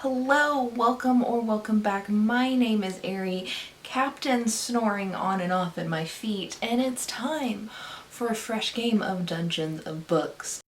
Hello, welcome or welcome back. My name is Ari, Captain snoring on and off at my feet, and it's time for a fresh game of Dungeons of Books.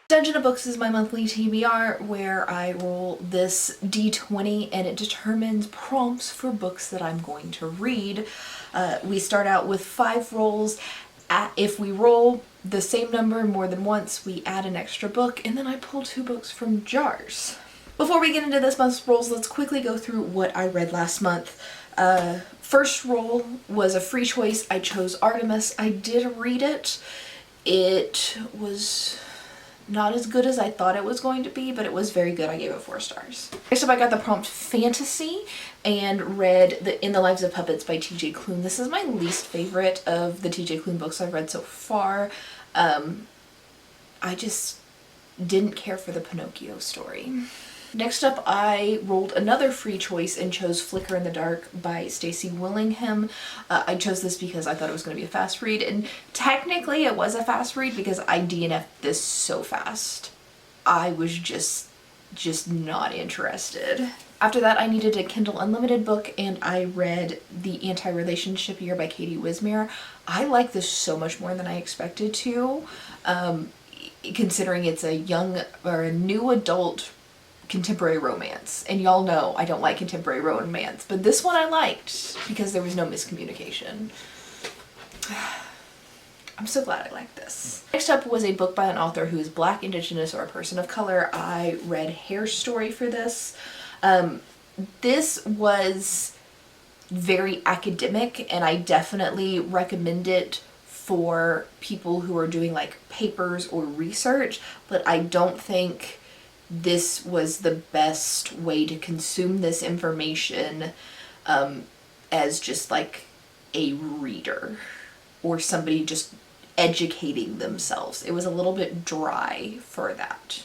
Dungeon of Books is my monthly TBR where I roll this D20 and it determines prompts for books that I'm going to read. We start out with 5 rolls. If we roll the same number more than once, we add an extra book, and then I pull 2 books from jars. Before we get into this month's rolls, let's quickly go through what I read last month. First roll was a free choice. I chose Artemis. I did read it. It was not as good as I thought it was going to be, but it was very good. I gave it 4 stars. Next up, I got the prompt Fantasy and read In the Lives of Puppets by T.J. Klune. This is my least favorite of the T.J. Klune books I've read so far. I just didn't care for the Pinocchio story. Next up, I rolled another free choice and chose Flicker in the Dark by Stacey Willingham. I chose this because I thought it was going to be a fast read, and technically it was a fast read because I DNF'd this so fast. I was just not interested. After that, I needed a Kindle Unlimited book, and I read The Anti-Relationship Year by Katie Wismere. I like this so much more than I expected to, considering it's a new adult contemporary romance. And y'all know I don't like contemporary romance, but this one I liked because there was no miscommunication. I'm so glad I liked this. Next up was a book by an author who is Black, Indigenous, or a person of color. I read Hair Story for this. This was very academic, and I definitely recommend it for people who are doing like papers or research, but I don't think this was the best way to consume this information as just like a reader or somebody just educating themselves. It was a little bit dry for that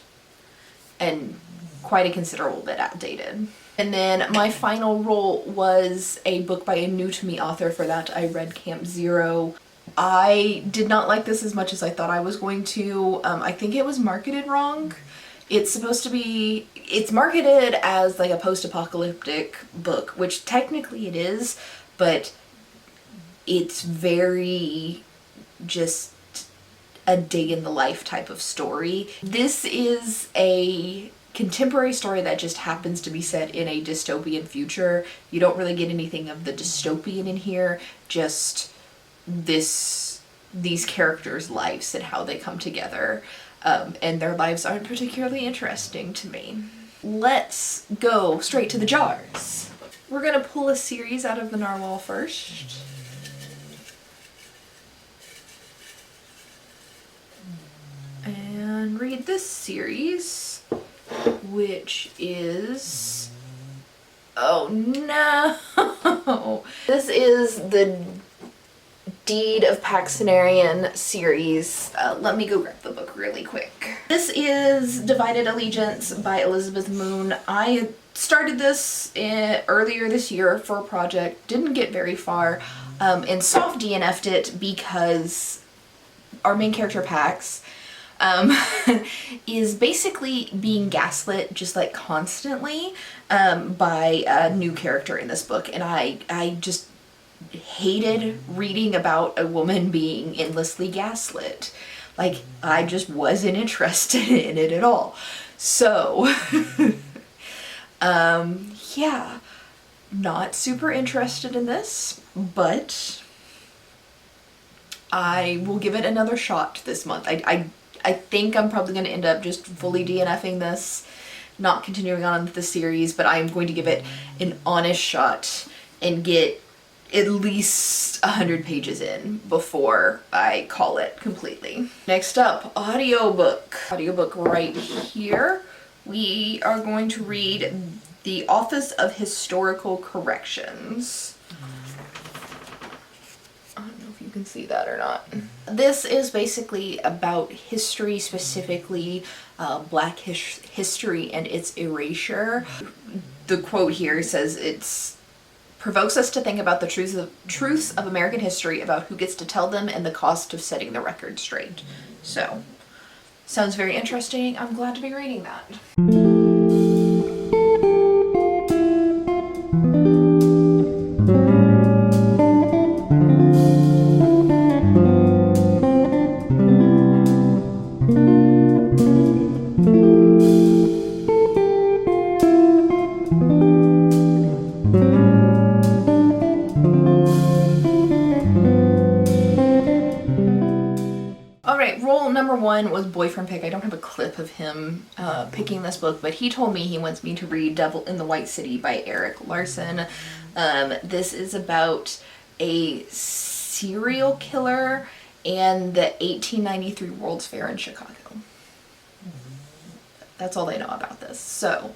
and quite a considerable bit outdated. And then my final roll was a book by a new to me author. For that, I read Camp Zero. I did not like this as much as I thought I was going to. I think it was marketed wrong. It's marketed as like a post-apocalyptic book, which technically it is, but it's very just a day in the life type of story. This is a contemporary story that just happens to be set in a dystopian future. You don't really get anything of the dystopian in here, just these characters' lives and how they come together. And their lives aren't particularly interesting to me. Let's go straight to the jars. We're gonna pull a series out of the narwhal first. And read this series, which is... oh no! This is the Deed of Paxenarian series. Let me go grab the book really quick. This is Divided Allegiance by Elizabeth Moon. I started this earlier this year for a project, didn't get very far, and soft DNF'd it because our main character Pax is basically being gaslit just like constantly by a new character in this book, and I just hated reading about a woman being endlessly gaslit. Like, I just wasn't interested in it at all. So, yeah, not super interested in this, but I will give it another shot this month. I think I'm probably going to end up just fully DNFing this, not continuing on with the series, but I'm going to give it an honest shot and get at least 100 pages in before I call it completely. Next up, audiobook. Audiobook right here. We are going to read The Office of Historical Corrections. I don't know if you can see that or not. This is basically about history, specifically Black history and its erasure. The quote here says it's provokes us to think about the truths of American history, about who gets to tell them and the cost of setting the record straight. So Sounds very interesting. I'm glad to be reading that. Alright, roll number 1 was boyfriend pick. I don't have a clip of him picking this book, but he told me he wants me to read Devil in the White City by Erik Larson. This is about a serial killer and the 1893 World's Fair in Chicago. That's all they know about this. So,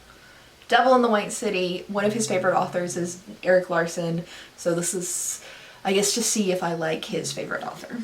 Devil in the White City, one of his favorite authors is Erik Larson, so this is, I guess, to see if I like his favorite author.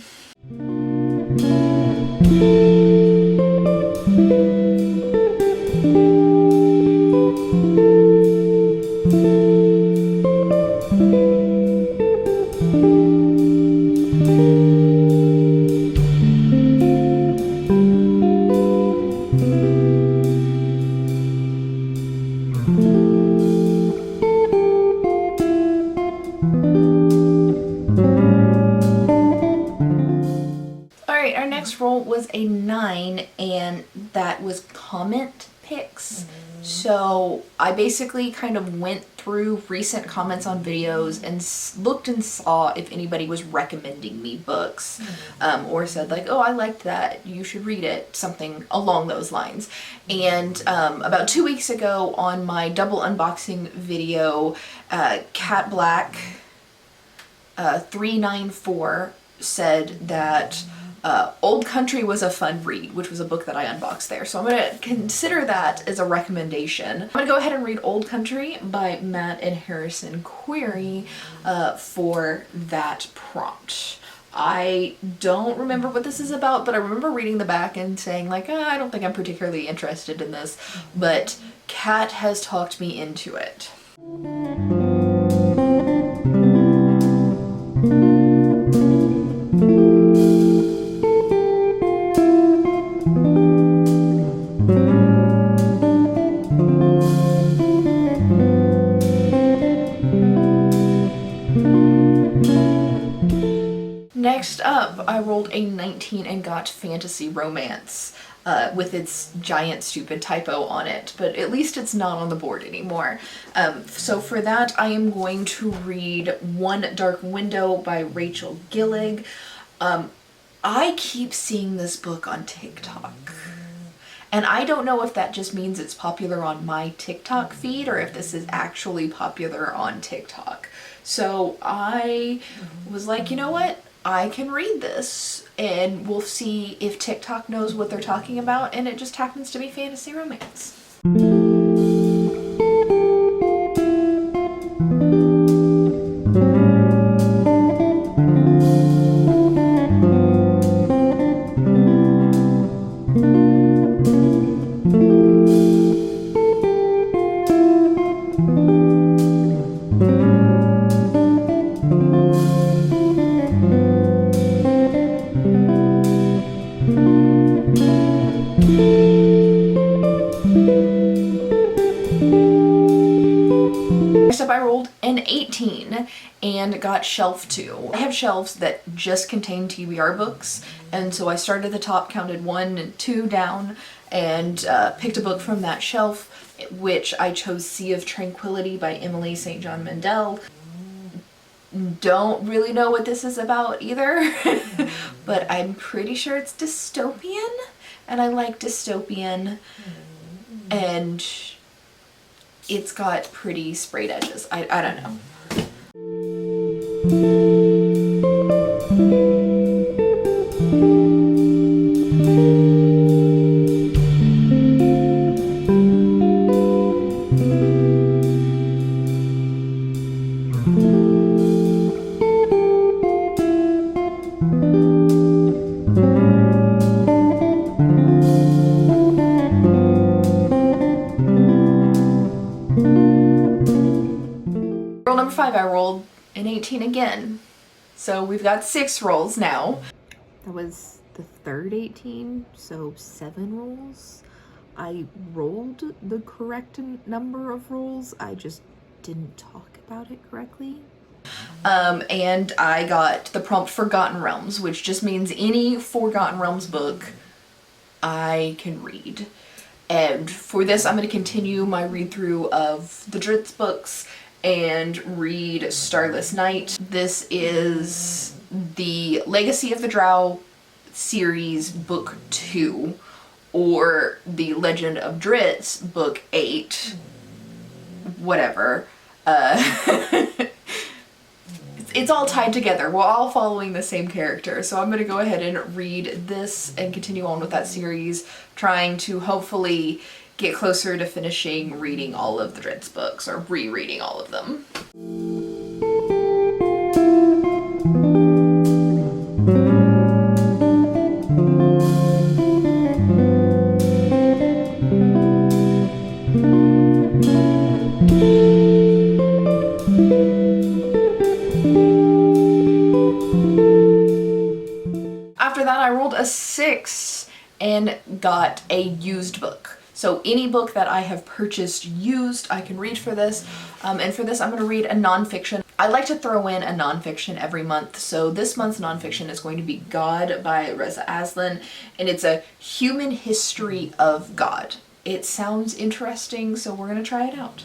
Our next roll was a 9, and that was comment picks. So I basically kind of went through recent comments on videos and looked and saw if anybody was recommending me books, or said like, oh, I liked that, you should read it, something along those lines. And about 2 weeks ago on my double unboxing video, Cat Black 394 said that Old Country was a fun read, which was a book that I unboxed there. So I'm going to consider that as a recommendation. I'm going to go ahead and read Old Country by Matt and Harrison Query for that prompt. I don't remember what this is about, but I remember reading the back and saying like, I don't think I'm particularly interested in this, but Kat has talked me into it. Next up, I rolled a 19 and got Fantasy Romance with its giant stupid typo on it, but at least it's not on the board anymore. So for that, I am going to read One Dark Window by Rachel Gillig. I keep seeing this book on TikTok. And I don't know if that just means it's popular on my TikTok feed or if this is actually popular on TikTok. So I was like, you know what? I can read this and we'll see if TikTok knows what they're talking about, and it just happens to be fantasy romance. Next up, I rolled an 18 and got shelf 2. I have shelves that just contain TBR books, and so I started at the top, counted 1 and 2 down, and picked a book from that shelf, which I chose Sea of Tranquility by Emily St. John Mandel. Don't really know what this is about either, but I'm pretty sure it's dystopian, and I like dystopian, and it's got pretty sprayed edges. I don't know. Roll number 5, I rolled an 18 again. So we've got 6 rolls now. That was the third 18, so 7 rolls. I rolled the correct number of rolls, I just didn't talk about it correctly. And I got the prompt Forgotten Realms, which just means any Forgotten Realms book I can read. And for this, I'm going to continue my read through of the Dritz books and read Starless Night. This is the Legacy of the Drow series book 2, or the Legend of Dritz book 8, whatever. It's all tied together. We're all following the same character. So I'm going to go ahead and read this and continue on with that series, trying to hopefully get closer to finishing reading all of the Dritz books, or rereading all of them. After that, I rolled a 6 and got a used book. So any book that I have purchased used, I can read for this. And for this, I'm going to read a nonfiction. I like to throw in a nonfiction every month. So this month's nonfiction is going to be God by Reza Aslan, and it's a human history of God. It sounds interesting, so we're going to try it out.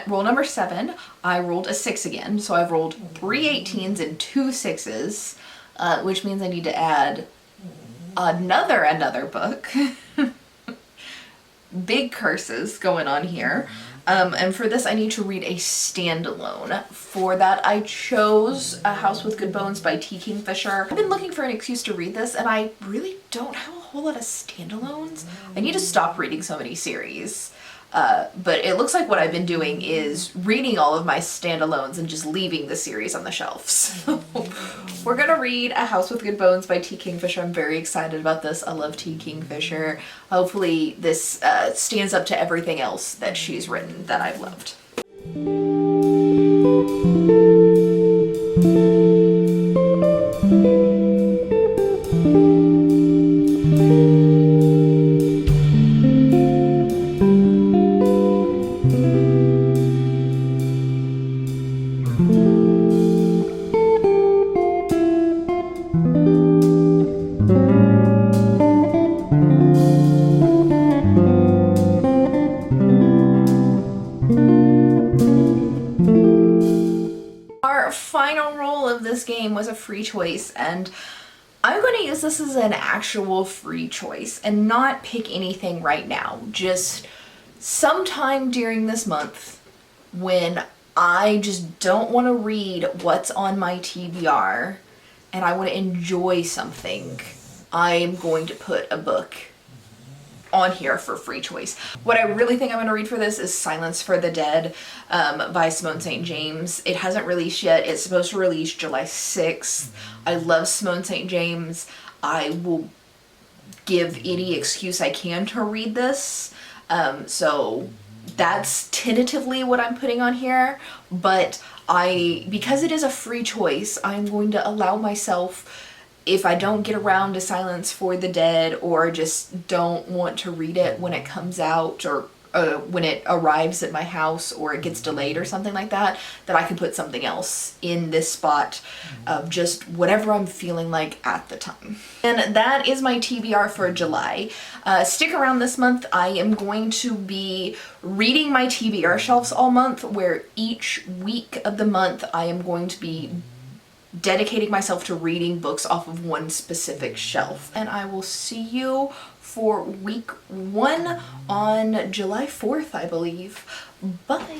Roll number 7, I rolled a 6 again, so I've rolled 3 18s and 2 6s, which means I need to add another book. Big curses going on here. And for this, I need to read a standalone. For that, I chose A House with Good Bones by T. Kingfisher. I've been looking for an excuse to read this, and I really don't have a whole lot of standalones. I need to stop reading so many series. But it looks like what I've been doing is reading all of my standalones and just leaving the series on the shelf. So we're gonna read A House with Good Bones by T. Kingfisher. I'm very excited about this. I love T. Kingfisher. Hopefully this stands up to everything else that she's written that I've loved. Final roll of this game was a free choice, and I'm going to use this as an actual free choice and not pick anything right now. Just sometime during this month when I just don't want to read what's on my TBR and I want to enjoy something, I'm going to put a book on here for free choice. What I really think I'm going to read for this is Silence for the Dead by Simone St. James. It hasn't released yet. It's supposed to release July 6th. I love Simone St. James. I will give any excuse I can to read this. So that's tentatively what I'm putting on here. But because it is a free choice, I'm going to allow myself, if I don't get around to Silence for the Dead, or just don't want to read it when it comes out, or when it arrives at my house, or it gets delayed or something like that, that I can put something else in this spot of just whatever I'm feeling like at the time. And that is my TBR for July. Stick around this month. I am going to be reading my TBR shelves all month, where each week of the month I am going to be dedicating myself to reading books off of one specific shelf. And I will see you for week 1 on July 4th, I believe. Bye!